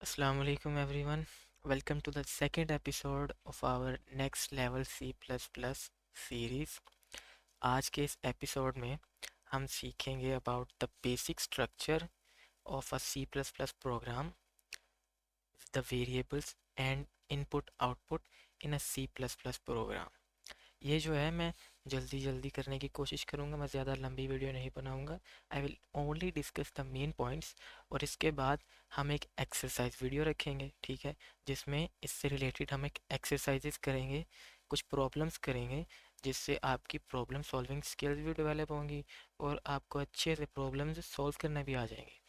Assalamu alaikum everyone. Welcome to the second episode of our next level C++ series. आज के इस episode में हम सीखेंगे about the basic structure of a C++ program, the variables and input output in a C++ program. ये जो है मैं जल्दी जल्दी करने की कोशिश करूँगा, मैं ज़्यादा लंबी वीडियो नहीं बनाऊँगा। I will only discuss the main points और इसके बाद हम एक एक्सरसाइज वीडियो रखेंगे, ठीक है, जिसमें इससे रिलेटेड हम एक एक्सरसाइजेस करेंगे, कुछ प्रॉब्लम्स करेंगे, जिससे आपकी प्रॉब्लम सॉल्विंग स्किल्स भी डेवलप होंगी और आपको अच्छे से प्रॉब्लम्स सॉल्व करना भी आ जाएंगे।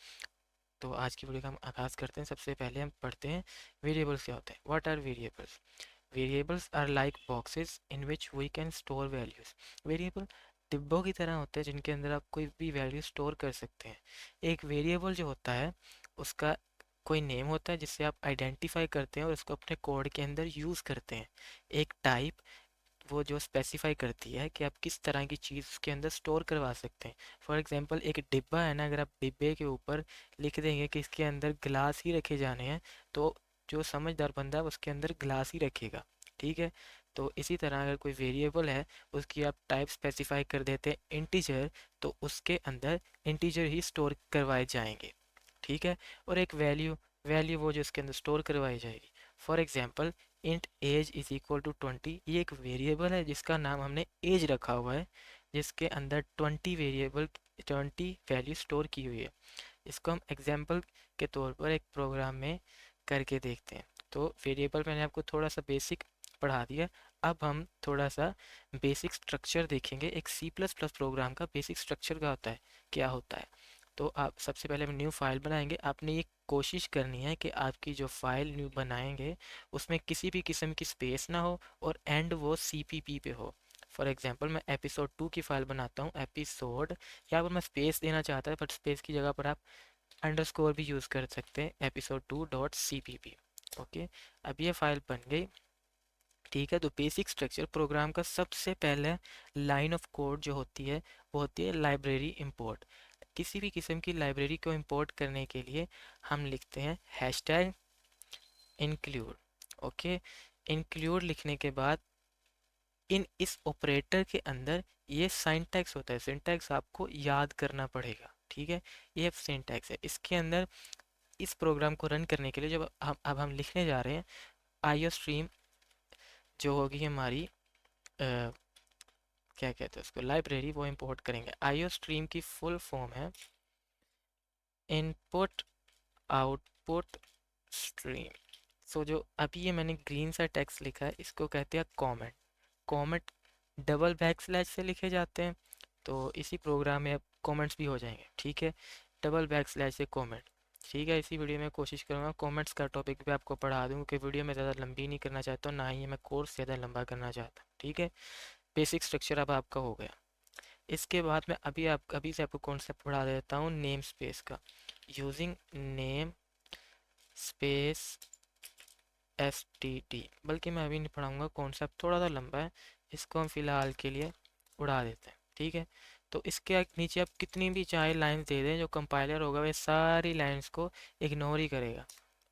तो आज की वीडियो का हम आगाज़ करते हैं। सबसे पहले हम पढ़ते हैं वेरिएबल्स क्या होते हैं। What are variables? Variables are like boxes in which we can store values. Variable डिब्बों की तरह होते हैं जिनके अंदर आप कोई भी वैल्यू स्टोर कर सकते हैं। एक वेरिएबल जो होता है उसका कोई नेम होता है जिससे आप आइडेंटिफाई करते हैं और उसको अपने कोड के अंदर यूज़ करते हैं। एक टाइप वो जो स्पेसिफाई करती है कि आप किस तरह की चीज़ उसके अंदर स्टोर करवा सकते हैं। फॉर एग्जांपल एक डिब्बा है ना, अगर आप डिब्बे के ऊपर लिख देंगे कि इसके अंदर गिलास ही रखे जाने हैं तो जो समझदार बंदा है उसके अंदर गिलास ही रखेगा, ठीक है। तो इसी तरह अगर कोई वेरिएबल है उसकी आप टाइप स्पेसिफाई कर देते हैं इंटीजर, तो उसके अंदर इंटीजर ही स्टोर करवाए जाएंगे, ठीक है। और एक वैल्यू वैल्यू वो जो इसके अंदर स्टोर करवाई जाएगी। For example int age is equal to 20, ये एक वेरिएबल है जिसका नाम हमने एज रखा हुआ है, जिसके अंदर 20 वैल्यू स्टोर की हुई है। इसको हम एग्जांपल के तौर पर एक प्रोग्राम में करके देखते हैं। तो वेरिएबल मैंने आपको थोड़ा सा बेसिक पढ़ा दिया। अब हम थोड़ा सा बेसिक स्ट्रक्चर देखेंगे। एक सी प्लस प्लस प्रोग्राम का बेसिक स्ट्रक्चर का होता है, क्या होता है। तो आप सबसे पहले हम न्यू फाइल बनाएंगे। आपने ये कोशिश करनी है कि आपकी जो फाइल न्यू बनाएंगे उसमें किसी भी किस्म की स्पेस ना हो और एंड वो सीपीपी पे हो। फॉर एग्जांपल मैं एपिसोड 2 की फाइल बनाता हूँ, एपिसोड, यहाँ पर मैं स्पेस देना चाहता है, बट स्पेस की जगह पर आप अंडरस्कोर भी यूज़ कर सकते हैं, एपिसोड 2 डॉट CPP। ओके, अब ये फाइल बन गई, ठीक है। तो बेसिक स्ट्रक्चर प्रोग्राम का सबसे पहले लाइन ऑफ कोड जो होती है वो होती है लाइब्रेरी इंपोर्ट। किसी भी किस्म की लाइब्रेरी को इंपोर्ट करने के लिए हम लिखते हैं हैशटैग इंक्लूड। ओके, इंक्लूड लिखने के बाद इस ऑपरेटर के अंदर ये सिंटैक्स होता है, सिंटैक्स आपको याद करना पड़ेगा, ठीक है। ये सिंटैक्स है इसके अंदर। इस प्रोग्राम को रन करने के लिए जब हम लिखने जा रहे हैं आईओ स्ट्रीम जो होगी हमारी क्या कहते हैं उसको, लाइब्रेरी, वो इंपोर्ट करेंगे। आईओ स्ट्रीम की फुल फॉर्म है इनपुट आउटपुट स्ट्रीम। सो जो अभी ये मैंने ग्रीन सा टेक्स्ट लिखा है इसको कहते हैं comment. Comment double back slash से लिखे जाते हैं, तो इसी प्रोग्राम में अब कमेंट्स भी हो जाएंगे, ठीक है। डबल बैक स्लैश से कमेंट, ठीक है। इसी वीडियो में कोशिश करूँगा कमेंट्स का टॉपिक भी आपको पढ़ा दूँ, क्योंकि वीडियो में ज़्यादा लंबी नहीं करना चाहता हूँ, ना ही मैं कोर्स ज़्यादा लंबा करना चाहता हूँ, ठीक है। बेसिक स्ट्रक्चर अब आपका हो गया। इसके बाद मैं अभी से आपको कॉन्सेप्ट पढ़ा देता हूँ नेम स्पेस का। यूजिंग नेम स्पेस STD, बल्कि मैं अभी नहीं पढ़ाऊँगा, कॉन्सेप्ट थोड़ा सा लंबा है, इसको हम फिलहाल के लिए उड़ा देते हैं, ठीक है। तो इसके नीचे आप कितनी भी चाहे लाइंस दे दें, जो कंपाइलर होगा वह सारी लाइंस को इग्नोर ही करेगा।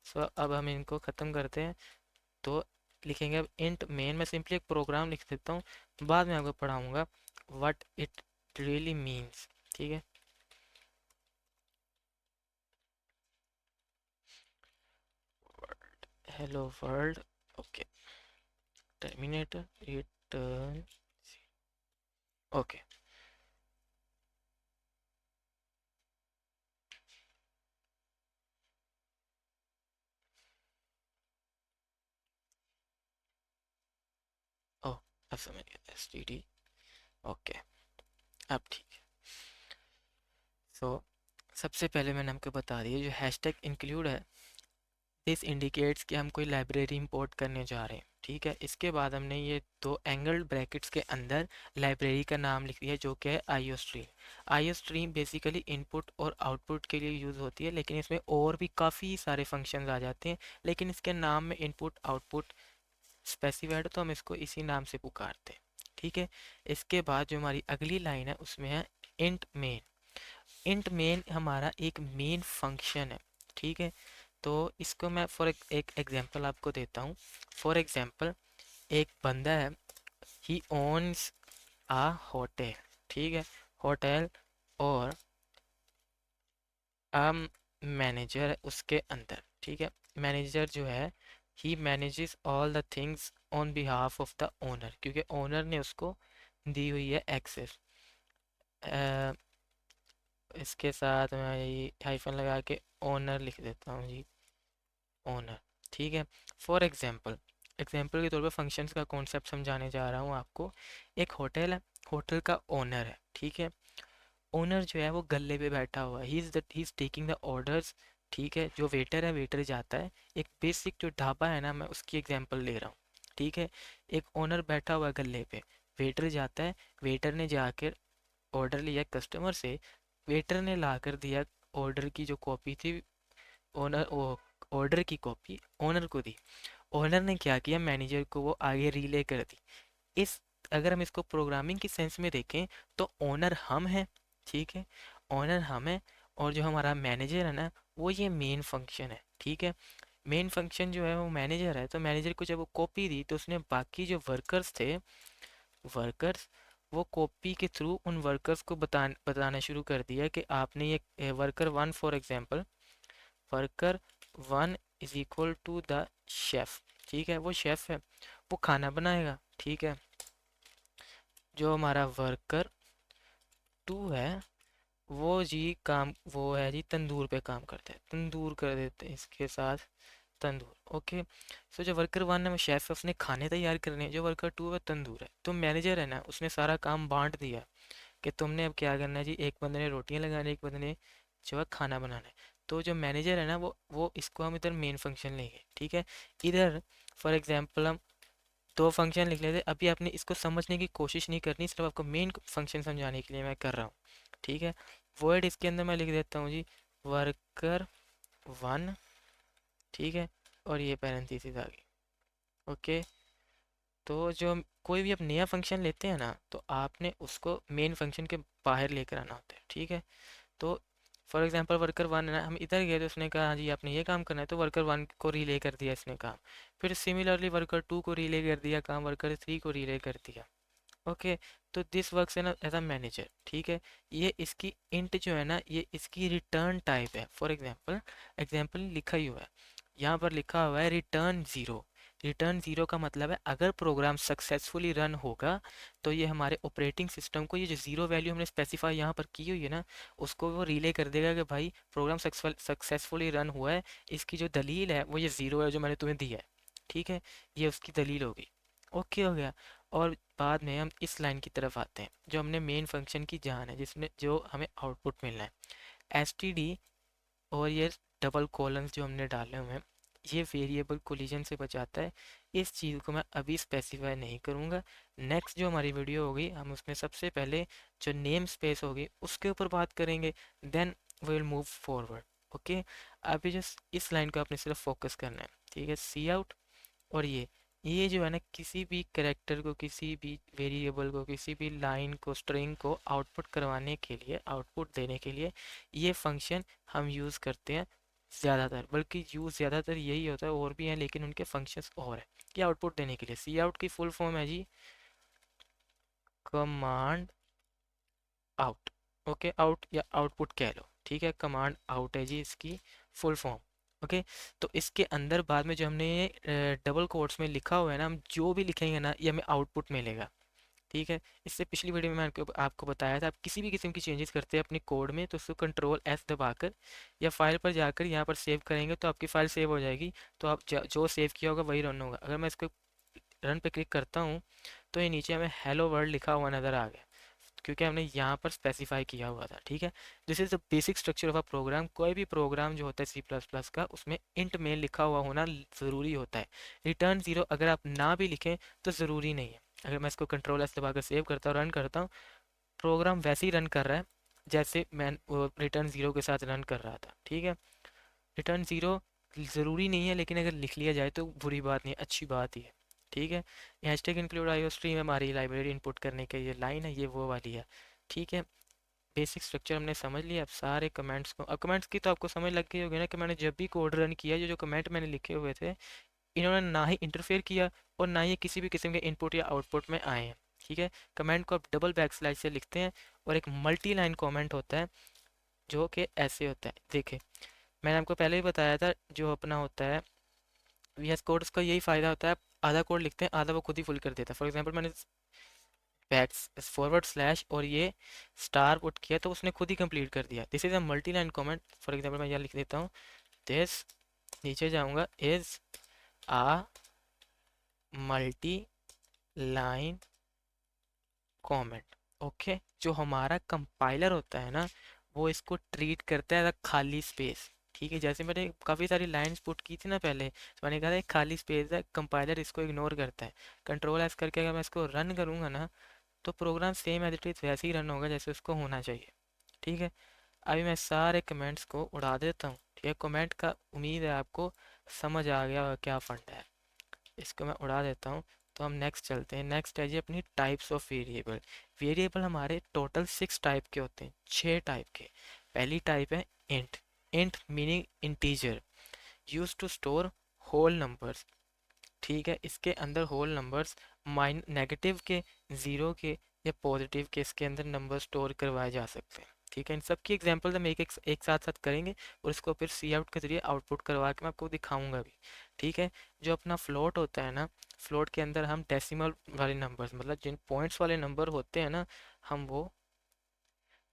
सो अब हम इनको ख़त्म करते हैं। तो लिखेंगे अब इंट मेन, मैं सिंपली एक प्रोग्राम लिख देता हूँ, बाद में आपको पढ़ाऊँगा व्हाट इट रियली मीन्स, ठीक है। Hello world, okay, terminator return, okay. ओह, अब समझ गया, STD, ओके, अब ठीक है। सो सबसे पहले मैंने आपको बता दिया जो हैशटैग इंक्लूड है, दिस इंडिकेट्स कि हम कोई लाइब्रेरी इंपोर्ट करने जा रहे हैं, ठीक है। इसके बाद हमने ये दो एंगल ब्रैकेट्स के अंदर लाइब्रेरी का नाम लिख दिया जो कि है IO stream. IO stream basically input और आउटपुट के लिए यूज़ होती है, लेकिन इसमें और भी काफ़ी सारे फंक्शंस आ जाते हैं, लेकिन इसके नाम में इनपुट आउटपुट स्पेसिफाइड, तो हम इसको इसी नाम से पुकारते हैं, ठीक है। इसके बाद जो हमारी अगली लाइन है उसमें है इंट मेन। इंट मेन हमारा एक मेन फंक्शन है, ठीक है। तो इसको मैं फॉर एक एग्जांपल आपको देता हूँ। फॉर एग्जांपल, एक बंदा है, ही ओन्स आ होटल, ठीक है, होटल, और मैनेजर है उसके अंदर, ठीक है। मैनेजर जो है, he manages all the things on behalf of the owner, क्योंकि ओनर ने उसको दी हुई है एक्सेस। इसके साथ मैं ये हाइफन लगा के ओनर लिख देता हूँ जी, ओनर, ठीक है। फॉर एग्जांपल, एग्जांपल के तौर पर फंक्शंस का कॉन्सेप्ट समझाने जा रहा हूँ आपको। एक होटल है, होटल का ओनर है, ठीक है। ओनर जो है वो गल्ले पे बैठा हुआ है, he is taking the orders, ठीक है। जो वेटर है, वेटर जाता है। एक बेसिक जो ढाबा है ना, मैं उसकी एग्जांपल ले रहा हूँ, ठीक है। एक ओनर बैठा हुआ है गल्ले पे, वेटर जाता है, वेटर ने जाकर ऑर्डर लिया कस्टमर से, वेटर ने लाकर दिया ऑर्डर की जो कॉपी थी, ओनर ऑर्डर की कॉपी ओनर को दी। ओनर ने क्या किया, मैनेजर को वो आगे रिले कर दी। इस अगर हम इसको प्रोग्रामिंग की सेंस में देखें तो ओनर हम हैं, ठीक है। ओनर हम है, और जो हमारा मैनेजर है ना, वो ये मेन फंक्शन है, ठीक है। मेन फंक्शन जो है वो मैनेजर है, तो मैनेजर को जब वो कॉपी दी तो उसने बाकी जो वर्कर्स थे, वर्कर्स, वो कॉपी के थ्रू उन वर्कर्स को बताना शुरू कर दिया कि आपने ये worker one, for example, worker one is equal to the chef, ठीक है। वो शेफ है, वो खाना बनाएगा, ठीक है। जो हमारा वर्कर टू है, वो जी काम, वो है जी तंदूर पे काम करते हैं, तंदूर कर देते हैं इसके साथ, तंदूर, ओके। सो जो वर्कर वन है वो शेफ है, उसने खाने तैयार करने हैं। जो वर्कर टू है तंदूर है। तो मैनेजर है ना, उसने सारा काम बांट दिया कि तुमने अब क्या करना है जी, एक बंदे ने रोटियां लगानी, एक बंदे ने जो है खाना बनाना है। तो जो मैनेजर है ना, वो इसको हम इधर मेन फंक्शन लेंगे, ठीक है। इधर फॉर एग्जांपल हम दो फंक्शन लिख लेते, अभी आपने इसको समझने की कोशिश नहीं करनी, सिर्फ आपको मेन फंक्शन समझाने के लिए मैं कर रहा हूँ, ठीक है। वर्ड इसके अंदर मैं लिख देता हूँ जी, वर्कर वन, ठीक है, और ये पैरेंथेसिस आ गई, ओके। तो जो कोई भी आप नया फंक्शन लेते हैं ना, तो आपने उसको मेन फंक्शन के बाहर लेकर आना होता है, ठीक है। तो फॉर एग्जांपल वर्कर वन है ना, हम इधर गए तो उसने कहा हाँ जी आपने ये काम करना है, तो वर्कर वन को रिले कर दिया इसने काम। फिर सिमिलरली वर्कर टू को रिले कर दिया काम, वर्कर थ्री को रिले कर दिया, ओके। तो दिस वर्क्स है ना एज अ मैनेजर, ठीक है। ये इसकी इंट जो है ना, ये इसकी रिटर्न टाइप है। फॉर एग्जांपल, एग्जांपल लिखा ही हुआ है, यहाँ पर लिखा हुआ है रिटर्न ज़ीरो। रिटर्न ज़ीरो का मतलब है अगर प्रोग्राम सक्सेसफुली रन होगा, तो ये हमारे ऑपरेटिंग सिस्टम को ये जो ज़ीरो वैल्यू हमने स्पेसिफाई यहाँ पर की हुई है ना, उसको वो रिले कर देगा कि भाई प्रोग्राम सक्सेसफुली रन हुआ है। इसकी जो दलील है वो ये ज़ीरो है जो मैंने तुम्हें दिया है, ठीक है। ये उसकी दलील होगी, ओके हो गया। और बाद में हम इस लाइन की तरफ आते हैं, जो हमने मेन फंक्शन की जान है, जिसमें जो हमें आउटपुट मिलना है, एस टी डी, और ये डबल कॉलम्स जो हमने डाले हुए हैं, ये वेरिएबल कोलिजन से बचाता है। इस चीज़ को मैं अभी स्पेसिफाई नहीं करूँगा। नेक्स्ट जो हमारी वीडियो होगी, हम उसमें सबसे पहले जो नेम स्पेस होगी उसके ऊपर बात करेंगे, then we will move forward, okay. अभी जो इस लाइन को आपने सिर्फ फोकस करना है, ठीक है, सी आउट। और ये जो है ना, किसी भी करेक्टर को, किसी भी वेरिएबल को, किसी भी लाइन को, स्ट्रिंग को आउटपुट करवाने के लिए, आउटपुट देने के लिए ये फंक्शन हम यूज़ करते हैं ज़्यादातर। बल्कि यूज़ ज़्यादातर यही होता है, और भी हैं लेकिन उनके फंक्शंस और हैं। ये आउटपुट देने के लिए, सी आउट की फुल फॉर्म है जी कमांड आउट, ओके। आउट या आउटपुट कह लो, ठीक है, कमांड आउट है जी इसकी फुल फॉर्म, ओके। तो इसके अंदर बाद में जो हमने डबल कोट्स में लिखा हुआ है ना, हम जो भी लिखेंगे ना, ये हमें आउटपुट मिलेगा, ठीक है। इससे पिछली वीडियो में मैंने आपको बताया था, आप किसी भी किस्म की चेंजेस करते हैं अपने कोड में, तो उसको कंट्रोल एस दबाकर या फाइल पर जाकर यहाँ पर सेव करेंगे, तो आपकी फाइल सेव हो जाएगी। तो आप जो सेव किया होगा वही रन होगा। अगर मैं इसको रन पे क्लिक करता हूँ, तो ये नीचे हमें हेलो वर्ल्ड लिखा हुआ नज़र आ गया, क्योंकि हमने यहाँ पर स्पेसिफाई किया हुआ था, ठीक है। This is the basic structure of a program. कोई भी प्रोग्राम जो होता है सी प्लस प्लस का, उसमें इंट में लिखा हुआ होना ज़रूरी होता है। रिटर्न ज़ीरो अगर आप ना भी लिखें तो ज़रूरी नहीं है। अगर मैं इसको कंट्रोल एस दबाकर सेव करता हूँ, रन करता हूँ, प्रोग्राम वैसे ही रन कर रहा है जैसे मैं रिटर्न ज़ीरो के साथ रन कर रहा था, ठीक है। रिटर्न ज़ीरो ज़रूरी नहीं है, लेकिन अगर लिख लिया जाए तो बुरी बात नहीं है, अच्छी बात ही है, ठीक है। हैशटैग इंक्लूड आईओ स्ट्रीम हमारी लाइब्रेरी इनपुट करने की ये लाइन है, ये वो वाली है, ठीक है। बेसिक स्ट्रक्चर हमने समझ लिया। अब सारे कमेंट्स को, अब कमेंट्स की तो आपको समझ लग गई होगी ना कि मैंने जब भी कोड रन किया, जो जो कमेंट मैंने लिखे हुए थे, इन्होंने ना ही इंटरफेयर किया और ना ही किसी भी किस्म के इनपुट या आउटपुट में आए हैं। ठीक है, कमेंट को आप डबल बैक स्लैश से लिखते हैं और एक मल्टी लाइन कमेंट होता है जो कि ऐसे होता है। देखिए, मैंने आपको पहले ही बताया था, जो अपना होता है वी एस कोड, उसका यही फ़ायदा होता है, आधा कोड लिखते हैं, आधा वो खुद ही फुल कर देता है। फॉर एग्जांपल मैंने बैक फॉरवर्ड स्लैश और ये स्टार पुट किया तो उसने खुद ही कंप्लीट कर दिया। This is a multi line comment. For example मैं यहाँ लिख देता हूँ, दिस, नीचे जाऊँगा, is a multi line comment. Okay, जो हमारा कंपाइलर होता है ना, वो इसको ट्रीट करता है एज अ खाली स्पेस। ठीक है, जैसे मैंने काफ़ी सारी लाइंस पुट की थी ना पहले, तो मैंने कहा था एक खाली स्पेस है, कंपाइलर इसको इग्नोर करता है। कंट्रोल एस करके अगर मैं इसको रन करूँगा ना, तो program same as it is वैसे ही रन होगा जैसे उसको होना चाहिए। ठीक है, अभी मैं सारे कमेंट्स को उड़ा देता हूँ। ठीक है, कमेंट का उम्मीद है आपको समझ आ गया होगा क्या फंडा है। इसको मैं उड़ा देता हूँ। तो हम नेक्स्ट चलते हैं। नेक्स्ट है जी अपनी टाइप्स ऑफ वेरिएबल। वेरिएबल हमारे टोटल 6 टाइप के होते हैं, 6 टाइप के। पहली टाइप है int. Int meaning integer, use to store whole numbers. ठीक है, इसके अंदर होल नंबर्स, माइन नेगेटिव के, ज़ीरो के या पॉजिटिव के, इसके अंदर नंबर स्टोर करवाए जा सकते हैं। ठीक है, इन सब की एग्जांपल हम एक साथ साथ करेंगे और इसको फिर सी आउट के जरिए आउटपुट करवा के मैं आपको दिखाऊंगा भी। ठीक है, जो अपना फ्लोट होता है ना, फ्लोट के अंदर हम डेसिमल वाले नंबर्स, मतलब जिन पॉइंट्स वाले नंबर होते हैं ना, हम वो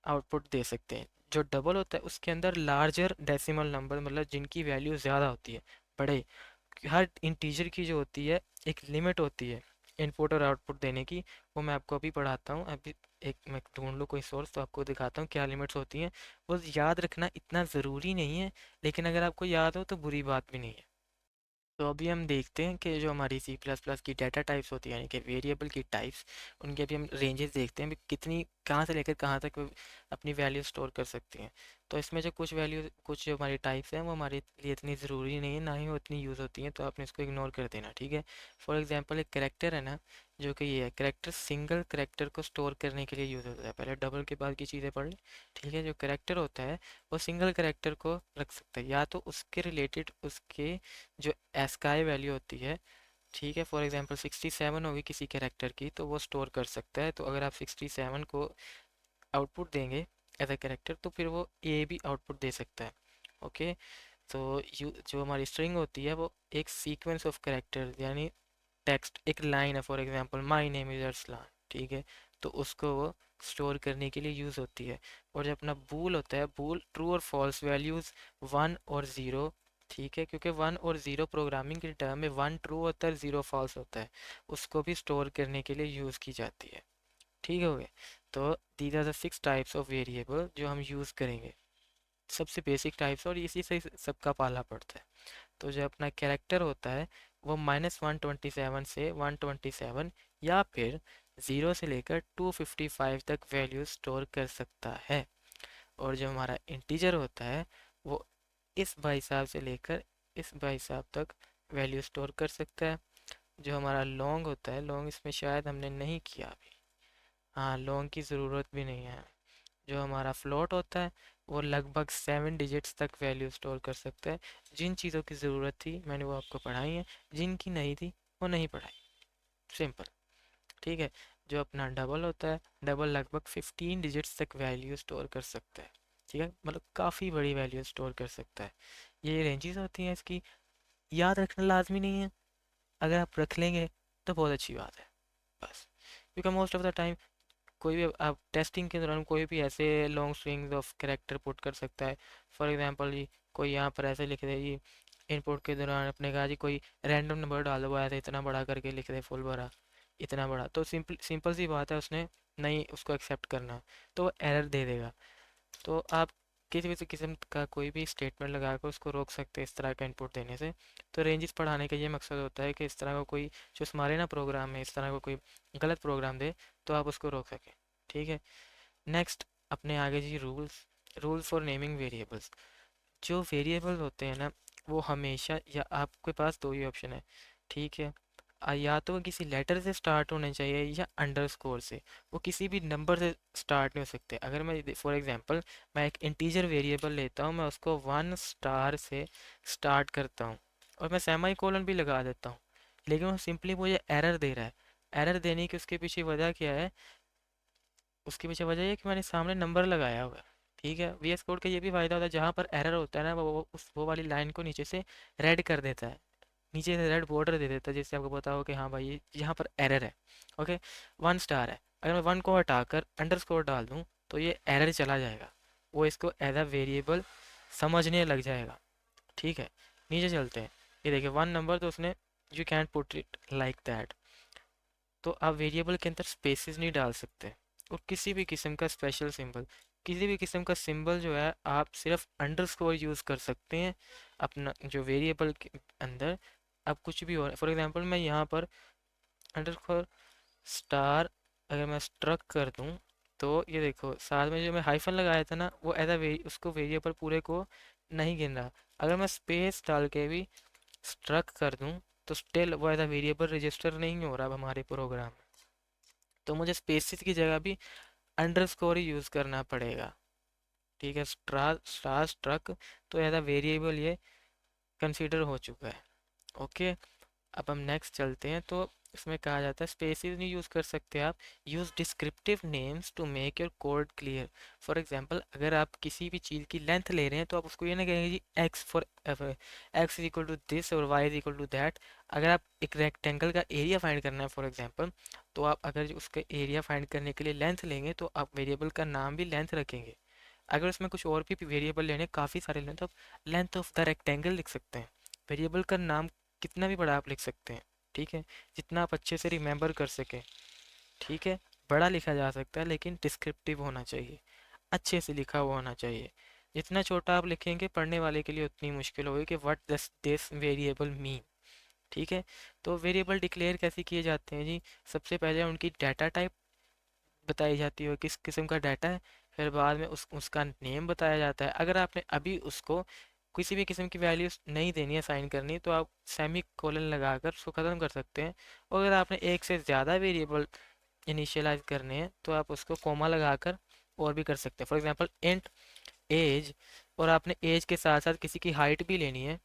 आउटपुट दे सकते हैं। जो डबल होता है उसके अंदर लार्जर डेसिमल नंबर, मतलब जिनकी वैल्यू ज़्यादा होती है, बड़े। हर इंटीजर की जो होती है एक लिमिट होती है इनपुट और आउटपुट देने की, वो मैं आपको अभी पढ़ाता हूँ। अभी एक मैं ढूंढ लूँ कोई सोर्स तो आपको दिखाता हूँ क्या लिमिट्स होती हैं। वो याद रखना इतना ज़रूरी नहीं है, लेकिन अगर आपको याद हो तो बुरी बात भी नहीं है। तो अभी हम देखते हैं कि जो हमारी सी प्लस प्लस की डाटा टाइप्स होती है, यानी कि वेरिएबल की टाइप्स, उनके अभी हम रेंजेस देखते हैं भी कितनी, कहाँ से लेकर कहाँ तक वो अपनी वैल्यू स्टोर कर सकती हैं। तो इसमें जो कुछ वैल्यू, कुछ जो हमारी टाइप्स हैं वो हमारे लिए इतनी ज़रूरी नहीं है, ना ही वो इतनी यूज़ होती हैं, तो आपने इसको इग्नोर कर देना। ठीक है, फॉर एग्जांपल एक करेक्टर है ना, जो कि ये है करेक्टर, सिंगल करेक्टर को स्टोर करने के लिए यूज़ होता है। पहले डबल के बाद की चीज़ें पढ़ लें। ठीक है, जो करेक्टर होता है वो सिंगल करेक्टर को रख सकता है, या तो उसके रिलेटेड उसके जो एस्काई वैल्यू होती है। ठीक है, फॉर एग्जांपल 67 होगी किसी कैरेक्टर की, तो वो स्टोर कर सकता है। तो अगर आप 67 को आउटपुट देंगे एज अ कैरेक्टर, तो फिर वो ए भी आउटपुट दे सकता है। ओके, तो यू जो हमारी स्ट्रिंग होती है वो एक सीक्वेंस ऑफ कैरेक्टर, यानी टेक्स्ट, एक लाइन है, for example my name is Arsalan. ठीक है, तो उसको वो स्टोर करने के लिए यूज़ होती है। और जो अपना बूल होता है, बूल ट्रू और फॉल्स वैल्यूज़, वन और ज़ीरो। ठीक है, क्योंकि वन और ज़ीरो प्रोग्रामिंग के टर्म में वन ट्रू होता है, ज़ीरो फॉल्स होता है, उसको भी स्टोर करने के लिए यूज़ की जाती है। ठीक हो गया, तो these are the 6 types of variable जो हम यूज़ करेंगे, सबसे बेसिक टाइप्स, और इसी से सबका पाला पड़ता है। तो जो अपना कैरेक्टर होता है वो -127 से 127 या फिर 0 से लेकर 255 तक वैल्यू स्टोर कर सकता है। और जो हमारा इंटीजर होता है वो इस भाई साहब से लेकर इस भाई साहब तक वैल्यू स्टोर कर सकता है। जो हमारा लॉन्ग होता है, लॉन्ग इसमें शायद हमने नहीं किया अभी, हाँ लॉन्ग की ज़रूरत भी नहीं है। जो हमारा फ्लोट होता है वो लगभग 7 डिजिट्स तक वैल्यू स्टोर कर सकता है। जिन चीज़ों की ज़रूरत थी मैंने वो आपको पढ़ाई है, जिनकी नहीं थी वो नहीं पढ़ाई। सिंपल। ठीक है, जो अपना डबल होता है, डबल लगभग 15 डिजिट्स तक वैल्यू स्टोर कर सकता है। ठीक है, मतलब काफ़ी बड़ी वैल्यू स्टोर कर सकता है। ये रेंजेस होती हैं इसकी, याद रखना लाजमी नहीं है, अगर आप रख लेंगे तो बहुत अच्छी बात है बस। क्योंकि मोस्ट ऑफ द टाइम कोई भी आप टेस्टिंग के दौरान कोई भी ऐसे long strings of character put कर सकता है। फॉर एग्जांपल जी, कोई यहाँ पर ऐसे लिख दे जी, इनपुट के दौरान अपने कहा जी कोई रैंडम नंबर डाल दो, ऐसे इतना बड़ा करके लिख दे, फुल भरा इतना बड़ा, तो सिंपल सिंपल सी बात है, उसने नहीं उसको एक्सेप्ट करना, तो वो एरर दे देगा। तो आप किसी भी किस्म का कोई भी स्टेटमेंट लगाकर उसको रोक सकते हैं इस तरह का इनपुट देने से। तो रेंजेस पढ़ाने का ये मकसद होता है कि इस तरह का कोई जो हमारे ना प्रोग्राम में इस तरह का कोई गलत प्रोग्राम दे, तो आप उसको रोक सकें। ठीक है, नेक्स्ट अपने आगे जी rules. Rules for naming variables. जो वेरिएबल होते हैं ना, वो हमेशा, या आपके पास दो ही ऑप्शन है। ठीक है, या तो वो किसी लेटर से स्टार्ट होने चाहिए या अंडरस्कोर से। वो किसी भी नंबर से स्टार्ट नहीं हो सकते। अगर मैं फॉर एग्जांपल मैं एक इंटीजर वेरिएबल लेता हूँ, मैं उसको 1 स्टार से स्टार्ट करता हूँ और मैं सेमी कोलन भी लगा देता हूँ, लेकिन वो सिंपली मुझे एरर दे रहा है। एरर देने की उसके पीछे वजह क्या है? उसके पीछे वजह ये है कि मैंने सामने नंबर लगाया हुआ है। ठीक है, वीएस कोड का ये भी फायदा होता है, जहाँ पर एरर होता है ना, वो वाली लाइन को नीचे से रेड कर देता है, नीचे से रेड बॉर्डर दे देता है, जिससे आपको पता हो कि हाँ भाई ये यहाँ पर एरर है। ओके, 1 स्टार है, अगर मैं 1 को हटाकर अंडरस्कोर डाल दूँ तो ये एरर चला जाएगा, वो इसको एज अ वेरिएबल समझने लग जाएगा। ठीक है, नीचे चलते हैं। ये देखिए 1 नंबर, तो उसने you can put it like that. तो आप वेरिएबल के अंदर स्पेसेस नहीं डाल सकते, और किसी भी किस्म का स्पेशल सिंबल, किसी भी किस्म का सिंबल जो है आप सिर्फ अंडरस्कोर यूज़ कर सकते हैं अपना जो वेरिएबल के अंदर। अब कुछ भी हो रहा है, फॉर एग्जांपल मैं यहाँ पर अंडरस्कोर स्टार अगर मैं स्ट्रक कर दूँ, तो ये देखो साथ में जो मैं हाइफन लगाया था ना, वो एज अ उसको वेरिएबल पूरे को नहीं गिन रहा। अगर मैं स्पेस डाल के भी स्ट्रक कर दूँ तो स्टिल वो एज अ वेरिएबल रजिस्टर नहीं हो रहा अब हमारे प्रोग्राम में। तो मुझे स्पेसिस की जगह भी अंडरस्कोर ही यूज़ करना पड़ेगा। ठीक है, स्टार स्टार स्ट्रक तो एज अ वेरिएबल ये कंसीडर हो चुका है। ओके, अब हम नेक्स्ट चलते हैं। तो इसमें कहा जाता है स्पेसिस नहीं यूज़ कर सकते आप, use descriptive names to make your code clear. For example अगर आप किसी भी चीज़ की लेंथ ले रहे हैं तो आप उसको ये ना कहेंगे जी x for x is equal to this और y is equal to that. अगर आप एक रेक्टेंगल का एरिया फाइंड करना है फॉर एग्जांपल, तो आप अगर उसका एरिया फाइंड करने के लिए लेंथ लेंगे तो आप वेरिएबल का नाम भी लेंथ रखेंगे। अगर उसमें कुछ और भी वेरिएबल लेने काफ़ी सारे लें तो आप लेंथ ऑफ द रेक्टेंगल लिख सकते हैं। वेरिएबल का नाम कितना भी बड़ा आप लिख सकते हैं। ठीक है, जितना आप अच्छे से रिमेंबर कर सकें। ठीक है, बड़ा लिखा जा सकता है लेकिन डिस्क्रिप्टिव होना चाहिए, अच्छे से लिखा हुआ होना चाहिए। जितना छोटा आप लिखेंगे पढ़ने वाले के लिए उतनी मुश्किल होगी कि what does this variable mean. ठीक है, तो वेरिएबल डिक्लेयर कैसे किए जाते हैं जी? सबसे पहले उनकी डाटा टाइप बताई जाती है, किस किस्म का डाटा है। फिर बाद में उसका नेम बताया जाता है। अगर आपने अभी उसको किसी भी किस्म की वैल्यूज नहीं देनी है, साइन करनी, तो आप सेमी कोलन लगाकर उसको ख़त्म कर सकते हैं। और अगर आपने एक से ज़्यादा वेरिएबल इनिशियलाइज करने हैं तो आप उसको कोमा लगाकर और भी कर सकते हैं। फॉर एग्जांपल इंट एज, और आपने एज के साथ साथ किसी की हाइट भी लेनी है,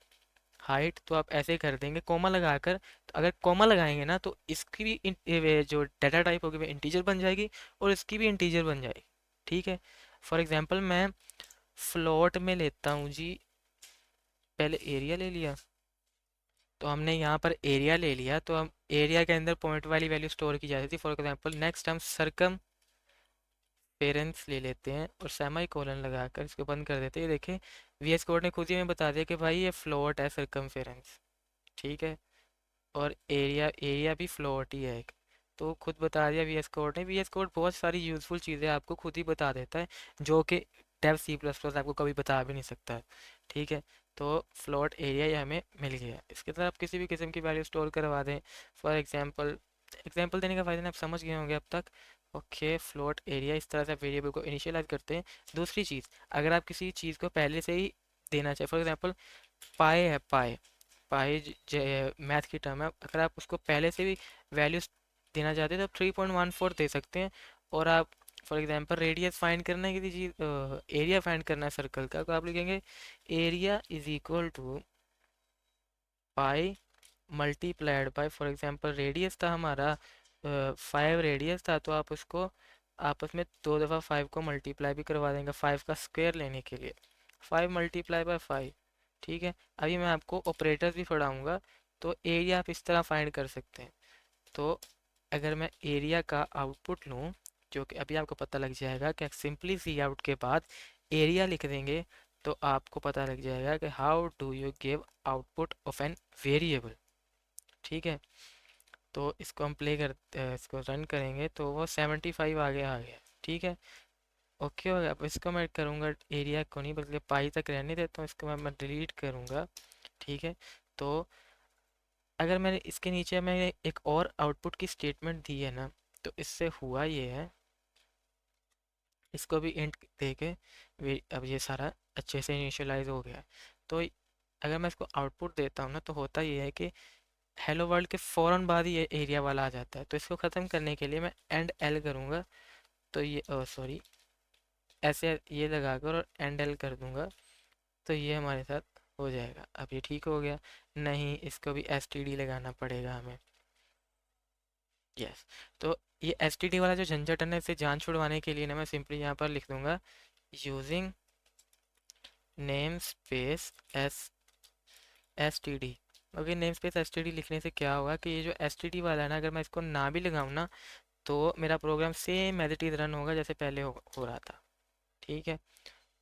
हाइट, तो आप ऐसे कर देंगे कोमा लगाकर। तो अगर कोमा लगाएंगे ना तो इसकी भी जो डाटा टाइप होगी वो इंटीजर बन जाएगी और इसकी भी इंटीजर बन जाएगी। ठीक है, फॉर एग्जांपल मैं फ्लोट में लेता हूँ जी, पहले एरिया ले लिया, तो हमने यहाँ पर एरिया ले लिया, तो हम एरिया के अंदर पॉइंट वाली वैल्यू स्टोर की जाती थी। फॉर एग्जांपल नेक्स्ट हम सरकम पेरेंट्स ले लेते हैं और सेमी कोलन लगाकर इसको बंद कर देते हैं। ये देखें वीएस कोड ने खुद ही हमें बता दिया कि भाई ये फ्लोट है सरकम। ठीक है, और एरिया एरिया भी फ्लोट ही है एक, तो खुद बता दिया वीएस कोड ने। वीएस कोड बहुत सारी यूज़फुल चीज़ें आपको खुद ही बता देता है, जो कि डेव सी प्लस प्लस आपको कभी बता भी नहीं सकता है। ठीक है, तो फ्लोट एरिया ये हमें मिल गया। इसके अंदर आप किसी भी किस्म की वैल्यू स्टोर करवा दें। फॉर एग्जांपल, एग्जांपल देने का फ़ायदा नहीं, आप समझ गए होंगे अब तक। ओके, फ्लोट एरिया इस तरह से आप वेरिएबल को इनिशियलाइज करते हैं। दूसरी चीज़, अगर आप किसी चीज़ को पहले से ही देना चाहिए, फॉर एग्जांपल पाई है, पाई पाई मैथ की टर्म है, अगर आप उसको पहले से भी वैल्यूज देना चाहते हैं तो आप 3.14 दे सकते हैं। और आप फॉर एग्जांपल रेडियस फाइंड करना है किसी चीज, एरिया फाइंड करना है सर्कल का, तो आप लिखेंगे area is equal to pi multiplied by, for example radius था हमारा 5 रेडियस था, तो आप उसको आपस में 2 दफ़ा 5 को मल्टीप्लाई भी करवा देंगे 5 का स्क्वायर लेने के लिए, 5 मल्टीप्लाई बाय 5। ठीक है, अभी मैं आपको ऑपरेटर्स भी पढ़ाऊंगा, तो एरिया आप इस तरह फाइंड कर सकते हैं। तो अगर मैं एरिया का आउटपुट लूँ, जो कि अभी आपको पता लग जाएगा कि सिंपली सी आउट के बाद एरिया लिख देंगे, तो आपको पता लग जाएगा कि how do you give output of an variable. ठीक है, तो इसको हम प्ले कर इसको रन करेंगे तो वो 75 आगे आ गया। ठीक है, ओके हो गया। अब इसको मैं करूँगा एरिया को नहीं बल्कि पाई तक रहने देता हूँ, इसको मैं डिलीट करूँगा। ठीक है, तो अगर मैंने इसके नीचे मैंने एक और आउटपुट की स्टेटमेंट दी है ना, तो इससे हुआ ये है, इसको भी इंट दे के अब ये सारा अच्छे से इनिशियलाइज हो गया है। तो अगर मैं इसको आउटपुट देता हूँ ना, तो होता ये है कि हेलो वर्ल्ड के फ़ौरन बाद ही ये एरिया वाला आ जाता है। तो इसको ख़त्म करने के लिए मैं एंड एल करूँगा। तो ये सॉरी, ऐसे ये लगाकर और एंड एल कर दूँगा, तो ये हमारे साथ हो जाएगा। अब ये ठीक हो गया। नहीं, इसको भी एस टी डी लगाना पड़ेगा हमें। यस। तो ये एस टी डी वाला जो झंझट है ना, इसे जान छुड़वाने के लिए ना मैं सिंपली यहाँ पर लिख दूंगा using name space S T D. Okay, name space S T D लिखने से क्या होगा कि ये जो एस टी डी वाला है ना, अगर मैं इसको ना भी लगाऊँ ना, तो मेरा program same as it is run होगा जैसे पहले हो रहा था। ठीक है।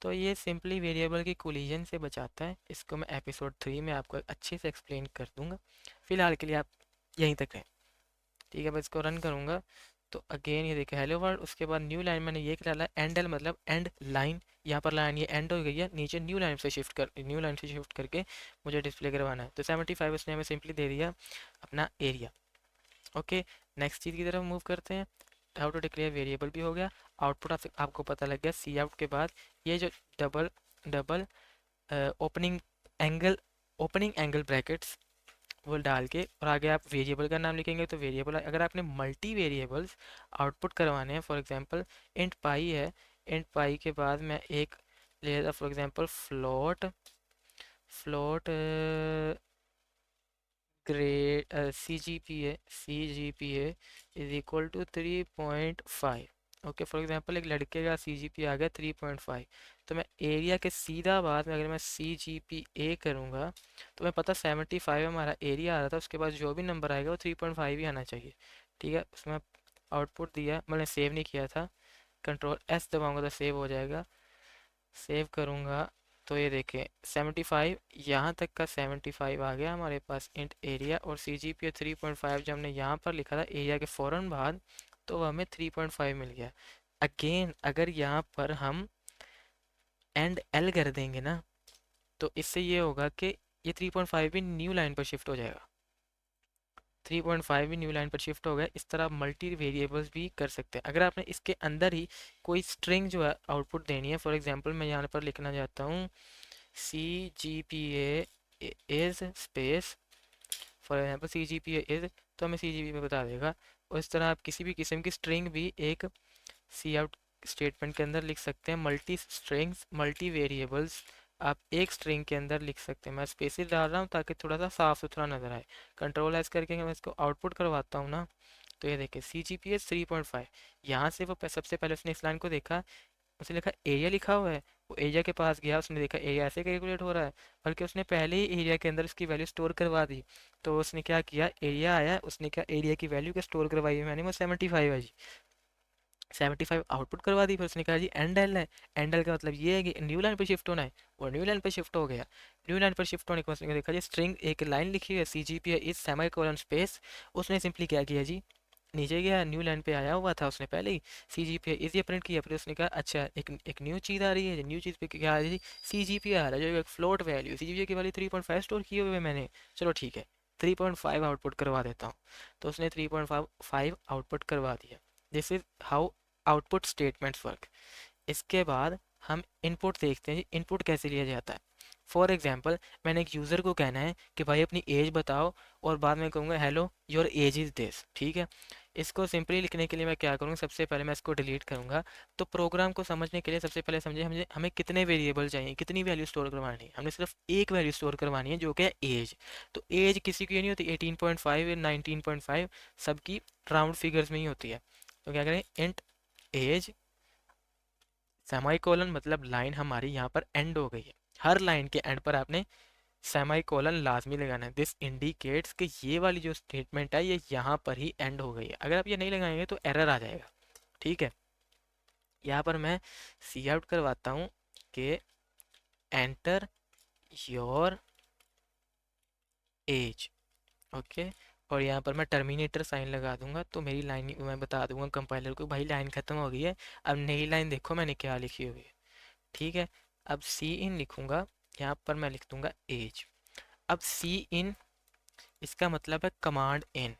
तो ये सिंपली वेरिएबल की कोलिजन से बचाता है। इसको मैं एपिसोड 3 में आपको अच्छे से एक्सप्लेन कर दूंगा। फिलहाल के लिए आप यहीं तक रहें। ठीक है, मैं इसको रन करूंगा तो अगेन ये देखिए हेलो वर्ल्ड। उसके बाद न्यू लाइन मैंने ये डाला एंड एल मतलब एंड लाइन। यहाँ पर लाइन ये एंड हो गई है, नीचे न्यू लाइन से शिफ्ट करके मुझे डिस्प्ले करवाना है। तो 75 उसने हमें सिंपली दे दिया अपना एरिया। ओके, नेक्स्ट चीज़ की तरफ मूव करते हैं। हाउ टू डिक्लेयर वेरिएबल भी हो गया। आउटपुट आपको पता लग गया। सी आउट के बाद ये जो double double opening angle opening angle brackets वो डाल के और आगे आप वेरिएबल का नाम लिखेंगे। तो वेरिएबल, अगर आपने मल्टी वेरिएबल्स आउटपुट करवाने हैं, फॉर एग्जांपल इंट पाई है, इंट पाई के बाद मैं एक ले लेता for example float float grade C G P A is equal to 3.5। Okay, for example एक लड़के का सी जी पी आ गया 3.5। तो मैं एरिया के सीधा बाद में अगर मैं सी जी पी ए करूँगा तो मैं पता 75 हमारा एरिया आ रहा था, उसके बाद जो भी नंबर आएगा वो 3.5 ही आना चाहिए। ठीक है, उसमें आउटपुट दिया, मैंने सेव नहीं किया था। कंट्रोल एस दबाऊंगा तो सेव हो जाएगा। सेव करूँगा तो ये देखें 75, यहाँ तक का 75 आ गया हमारे पास इंट एरिया। और सी जी पी 3.5 जो हमने यहाँ पर लिखा था एरिया के फ़ौरन बाद, तो वो हमें 3.5 मिल गया। अगेन अगर यहाँ पर हम एंड एल कर देंगे ना, तो इससे ये होगा कि ये 3.5 भी न्यू लाइन पर शिफ्ट हो जाएगा। 3.5 भी न्यू लाइन पर शिफ्ट हो गया। इस तरह मल्टी वेरिएबल्स भी कर सकते हैं। अगर आपने इसके अंदर ही कोई स्ट्रिंग जो है आउटपुट देनी है, फॉर एग्जांपल मैं यहाँ पर लिखना चाहता हूँ C G P A is space, for example C G P A is, तो हमें सी जी पी में बता देगा। और इस तरह आप किसी भी किस्म की स्ट्रिंग भी एक सी आउट स्टेटमेंट के अंदर लिख सकते हैं। मल्टी स्ट्रिंग्स मल्टी वेरिएबल्स आप एक स्ट्रिंग के अंदर लिख सकते हैं। मैं स्पेसिस डाल रहा हूँ ताकि थोड़ा सा साफ सुथरा नजर आए। कंट्रोल एस करके मैं इसको आउटपुट करवाता हूँ ना, तो ये देखिए सी जी पी एस 3.5। यहाँ से वो सबसे पहले उसने इस लाइन को देखा, उसने लिखा एरिया लिखा हुआ है। वो एरिया के पास गया, उसने देखा एरिया ऐसे कैलकुलेट हो रहा है, बल्कि उसने पहले ही एरिया के अंदर उसकी वैल्यू स्टोर करवा दी। तो उसने क्या किया, एरिया आया, उसने क्या एरिया की वैल्यू क्या स्टोर करवाई है मैंने, वो 75 है जी। 75 आउटपुट करवा दी। फिर उसने कहा जी एंड एल है। एंड एल का मतलब ये है कि न्यू लाइन पर शिफ्ट होना है। और न्यू लाइन पर शिफ्ट हो गया। न्यू लाइन पर शिफ्ट होने के बाद उसने देखा जी स्ट्रिंग एक लाइन लिखी हुई है सी जी पी है इस सेमी कोलन स्पेस। उसने सिंपली क्या किया जी, नीचे गया, न्यू लाइन पे आया हुआ था उसने पहले ही सी जी पी इज ये प्रिंट किया। फिर उसने कहा अच्छा एक न्यू चीज़ आ रही है, न्यू चीज़ पे क्या आ रही है, सी जी पी आ रहा है जो एक फ्लोट वैल्यू, सी जी पी की वैल्यू 3.5 स्टोर किए हुए मैंने। चलो ठीक है, 3.5 आउटपुट करवा देता हूँ। तो उसने 3.5 आउटपुट करवा दिया। This is how output statements work. इसके बाद हम इनपुट देखते हैं, इनपुट कैसे लिया जाता है। फॉर एग्जाम्पल मैंने एक यूज़र को कहना है कि भाई अपनी एज बताओ, और बाद में कहूँगा hello your age is this. ठीक है, इसको सिंपली लिखने के लिए मैं क्या करूँगा, सबसे पहले मैं इसको डिलीट करूँगा। तो प्रोग्राम को समझने के लिए सबसे पहले समझे हमें हमें कितने वेरिएबल चाहिए, कितनी वैल्यू स्टोर करवानी है। हमने सिर्फ एक वैल्यू स्टोर करवानी है जो कि है एज। तो एज किसी की नहीं होती 18.5 या 19.5, सबकी राउंड फिगर्स में ही होती है। तो क्या करें, इंट एज सेमाई कोलन मतलब लाइन हमारी यहाँ पर एंड हो गई है। हर लाइन के एंड पर आपने सेमाई कोलन लाजमी लगाना है। दिस इंडिकेट्स कि ये वाली जो स्टेटमेंट है ये यहाँ पर ही एंड हो गई है। अगर आप ये नहीं लगाएंगे तो एरर आ जाएगा। ठीक है, यहाँ पर मैं सी आउट करवाता हूँ कि एंटर योर एज। ओके, और यहाँ पर मैं टर्मिनेटर साइन लगा दूंगा। तो मेरी लाइन मैं बता दूंगा कंपाइलर को भाई लाइन खत्म हो गई है, अब नई लाइन देखो मैंने क्या लिखी हुई है। ठीक है, अब सी इन लिखूंगा, यहाँ पर मैं लिख दूंगा एज। अब सी इन इसका मतलब है कमांड इन।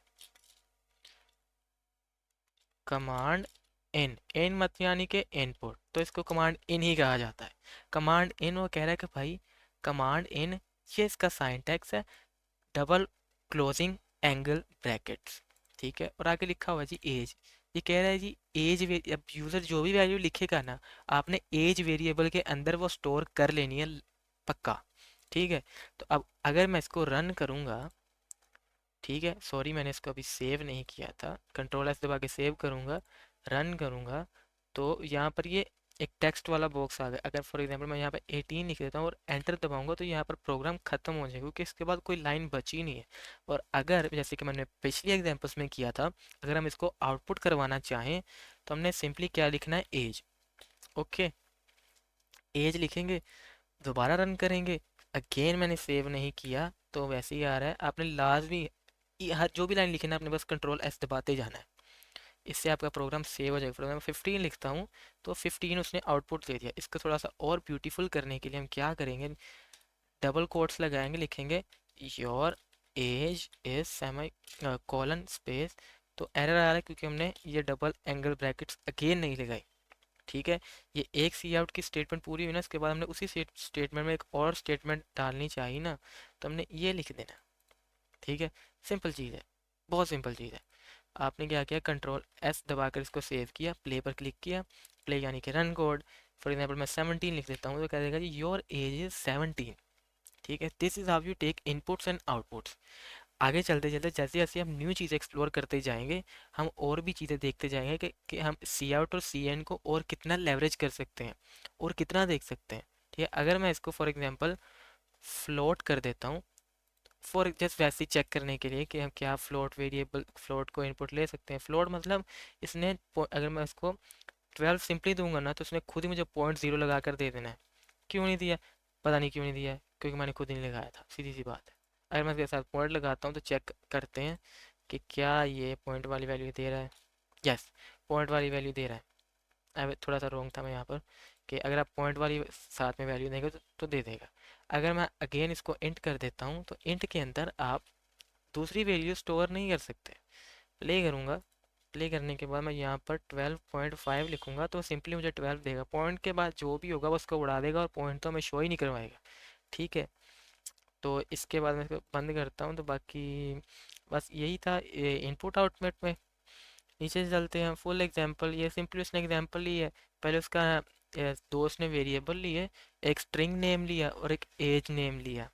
कमांड इन, इन मत यानी कि इनपुट, तो इसको कमांड इन ही कहा जाता है। कमांड इन वो कह रहा है कि भाई कमांड इन, ये इसका साइंटैक्स है, डबल क्लोजिंग एंगल ब्रैकेट्स। ठीक है, और आगे लिखा हुआ है जी एज। ये कह रहा है जी एज, अब यूज़र जो भी वैल्यू लिखेगा ना, आपने एज वेरिएबल के अंदर वो स्टोर कर लेनी है पक्का। ठीक है, तो अब अगर मैं इसको रन करूँगा, ठीक है, सॉरी मैंने इसको अभी सेव नहीं किया था, कंट्रोल एस दबा के सेव करूँगा, रन करूँगा, तो यहाँ पर ये एक टेक्स्ट वाला बॉक्स आ गया। अगर फॉर एग्जांपल मैं यहाँ पर 18 लिख देता हूँ और एंटर दबाऊंगा तो यहाँ पर प्रोग्राम खत्म हो जाएगा, क्योंकि इसके बाद कोई लाइन बची नहीं है। और अगर जैसे कि मैंने पिछली एग्जांपल्स में किया था, अगर हम इसको आउटपुट करवाना चाहें तो हमने सिंपली क्या लिखना है, एज। ओके, एज लिखेंगे, दोबारा रन करेंगे, अगेन मैंने सेव नहीं किया तो वैसे ही आ रहा है। आपने लाजमी हर जो भी लाइन लिखी ना, आपने बस कंट्रोल एस दबाते जाना है, इससे आपका प्रोग्राम सेव हो जाएगा। फॉर एग्जाम्पल 15 लिखता हूँ तो 15 उसने आउटपुट दे दिया। इसको थोड़ा सा और ब्यूटीफुल करने के लिए हम क्या करेंगे, डबल कोट्स लगाएंगे, लिखेंगे your age is semi colon space. तो एरर आ रहा है क्योंकि हमने ये डबल एंगल ब्रैकेट्स अगेन नहीं लगाई। ठीक है, ये एक सी आउट की स्टेटमेंट पूरी हुई ना, इसके बाद हमने उसी स्टेटमेंट में एक और स्टेटमेंट डालनी चाहिए ना, तो हमने ये लिख देना। ठीक है, सिंपल चीज़ है, बहुत सिंपल चीज़ है। आपने क्या किया, कंट्रोल एस दबाकर इसको सेव किया, प्ले पर क्लिक किया, प्ले यानी कि रन कोड। फॉर एग्जाम्पल मैं 17 लिख देता हूँ तो क्या देगा जी, योर एज इज 17। ठीक है, this is how you take inputs and outputs. आगे चलते चलते जैसे जैसे हम न्यू चीज़ें एक्सप्लोर करते जाएंगे, हम और भी चीज़ें देखते जाएंगे कि हम सी आउट और सी एन को और कितना लेवरेज कर सकते हैं और कितना देख सकते हैं। ठीक है, अगर मैं इसको फॉर एग्जांपल फ्लोट कर देता हूँ, फॉर जस्ट वैसे ही चेक करने के लिए कि हम क्या फ्लोट वेरिएबल फ्लोट को इनपुट ले सकते हैं। फ्लोट मतलब इसने अगर मैं इसको 12 सिंपली दूंगा ना, तो इसने खुद ही मुझे पॉइंट जीरो लगा कर दे देना है। क्यों नहीं दिया, पता नहीं क्यों नहीं दिया है, क्योंकि मैंने खुद ही नहीं लगाया था, सीधी सी बात है। अगर मैं इसके साथ पॉइंट लगाता हूँ तो चेक करते हैं कि क्या ये पॉइंट वाली वैल्यू दे रहा है। यस, पॉइंट वाली वैल्यू दे रहा है। अब थोड़ा सा रॉन्ग था मैं यहाँ पर, कि अगर आप पॉइंट वाली साथ में वैल्यू देंगे तो दे देगा। अगर मैं अगेन इसको इंट कर देता हूँ तो इंट के अंदर आप दूसरी वैल्यू स्टोर नहीं कर सकते। प्ले करूँगा, प्ले करने के बाद मैं यहाँ पर 12.5 लिखूंगा तो सिंपली मुझे 12 देगा। पॉइंट के बाद जो भी होगा वो उसको उड़ा देगा और पॉइंट तो हमें शो ही नहीं करवाएगा। ठीक है, तो इसके बाद मैं इसको बंद करता हूँ। तो बाकी बस यही था इनपुट आउटपुट में। नीचे से चलते हैं, फुल एग्जांपल, ये सिंपली उसने एग्जांपल ली है। पहले उसका दोस्त ने वेरिएबल लिए, एक स्ट्रिंग नेम लिया और एक एज नेम लिया।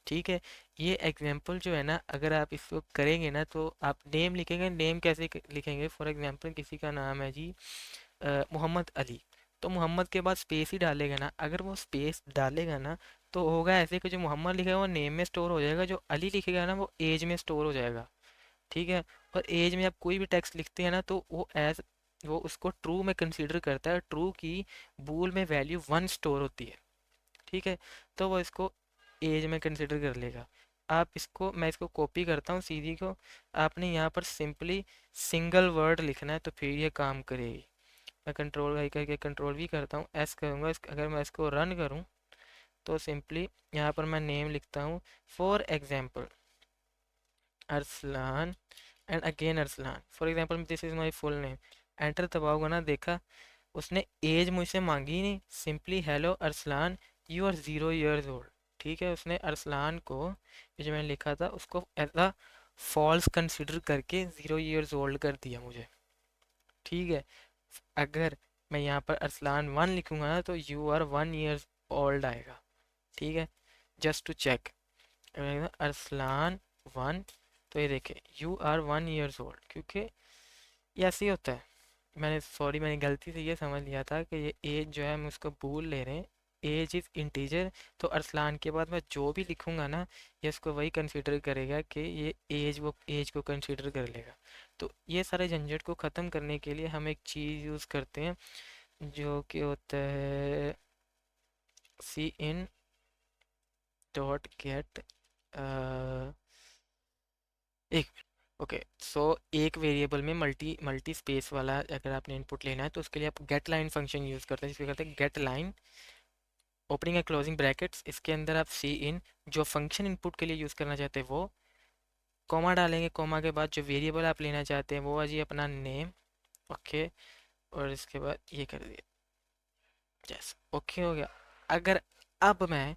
ठीक है, ये एग्जांपल जो है ना, अगर आप इसको करेंगे ना तो आप नेम लिखेंगे, नेम कैसे लिखेंगे, फॉर एग्जांपल किसी का नाम है जी मोहम्मद अली, तो मोहम्मद के बाद स्पेस ही डालेगा ना। अगर वो स्पेस डालेगा ना तो होगा ऐसे कि जो मोहम्मद लिखेगा वो नेम में स्टोर हो जाएगा, जो अली लिखेगा ना वो एज में स्टोर हो जाएगा। ठीक है, और एज में आप कोई भी टेक्स्ट लिखते हैं ना तो वो उसको ट्रू में कंसीडर करता है। ट्रू की बूल में वैल्यू 1 स्टोर होती है। ठीक है, तो वो इसको एज में कंसिडर कर लेगा। आप इसको, मैं इसको कॉपी करता हूँ सीधी को, आपने यहाँ पर सिंपली सिंगल वर्ड लिखना है तो फिर ये काम करेगी। मैं कंट्रोल आई करके कंट्रोल भी करता हूँ, एस करूँगा, अगर मैं इसको रन करूँ तो सिंपली यहाँ पर मैं नेम लिखता हूँ, for example Arsalan and again Arsalan. For example this is my full name. Enter दबाओगे ना, देखा उसने एज मुझसे मांगी नहीं, simply hello Arsalan you are 0 years old। ठीक है, उसने अरसलान को, ये जो मैंने लिखा था उसको एज अ फॉल्स कंसिडर करके 0 years old कर दिया मुझे। ठीक है, अगर मैं यहाँ पर अरसलान 1 लिखूंगा ना तो यू आर 1 years old आएगा। ठीक है, जस्ट टू चेक, अरसलान 1, तो ये देखे यू आर 1 years old, क्योंकि ये ऐसे ही होता है। मैंने गलती से ये समझ लिया था कि ये एज जो है हम उसको भूल ले रहे हैं, एज इज़ इंटीजर। तो अरसलान के बाद मैं जो भी लिखूंगा ना, ये इसको वही कंसीडर करेगा कि ये एज, वो एज को कंसीडर कर लेगा। तो ये सारे झंझट को ख़त्म करने के लिए हम एक चीज़ यूज़ करते हैं जो कि होता है सी इन डॉट गेट, एक, ओके, सो एक वेरिएबल में मल्टी मल्टी स्पेस वाला अगर आपने इनपुट लेना है तो उसके लिए आप गेट लाइन फंक्शन यूज़ करते हैं, जिसको कहते हैं get line opening and closing brackets. इसके अंदर आप सी इन जो फंक्शन इनपुट के लिए यूज़ करना चाहते हैं वो, कॉमा डालेंगे, कॉमा के बाद जो वेरिएबल आप लेना चाहते हैं वो है जी अपना नेम। ओके, और इसके बाद ये कर दिया, यस, ओके हो गया। अगर अब मैं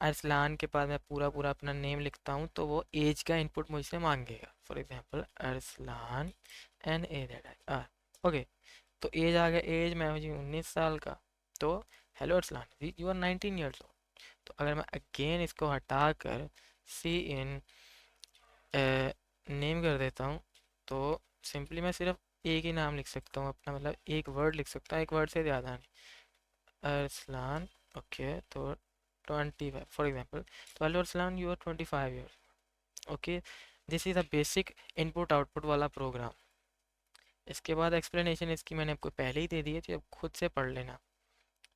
अरसलान के बाद मैं पूरा पूरा अपना नेम लिखता हूँ तो वो एज का इनपुट मुझसे मांगेगा। For example Arsalan N A Z I R. Okay, तो एज आ गया, एज मैं हूँ जी 19 साल का। तो hello Arsalan, you are 19 years old. तो अगर मैं अगेन इसको हटा कर सी इन नेम कर देता हूँ तो सिंपली मैं सिर्फ एक ही नाम लिख सकता हूँ अपना, मतलब एक वर्ड लिख सकता हूँ, एक वर्ड से ज़्यादा नहीं। अरसलान। ओके, तो 25 फॉर एग्जांपल। तो hello Arsalan, you are 25 years. Okay, this is a basic input output वाला प्रोग्राम। इसके बाद एक्सप्लेनेशन इसकी मैंने आपको पहले ही दे दी है, तो आप खुद से पढ़ लेना।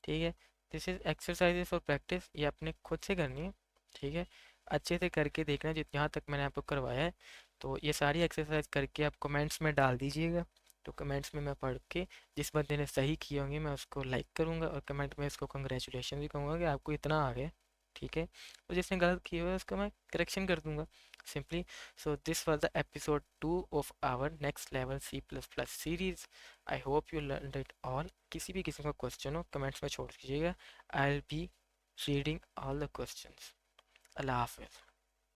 ठीक है, this is exercises for practice, ये आपने खुद से करनी है। ठीक है, अच्छे से करके देखना जित जहाँ तक मैंने आपको करवाया है। तो ये सारी एक्सरसाइज करके आप कमेंट्स में डाल दीजिएगा। तो कमेंट्स में मैं पढ़ के जिस बंदे ने सही किए होंगे मैं उसको लाइक करूँगा, और कमेंट में उसको कंग्रेचुलेशन भी कहूँगा कि आपको इतना आ गया। ठीक है, और जिसने गलत किया हुआ है उसको मैं करेक्शन कर दूंगा simply. So this was the episode 2 of our next level C++ series. I hope you learned it all. किसी भी किस्म का क्वेश्चन हो कमेंट्स में छोड़ दीजिएगा। I'll be reading all the questions. अल्लाह हाफिज़।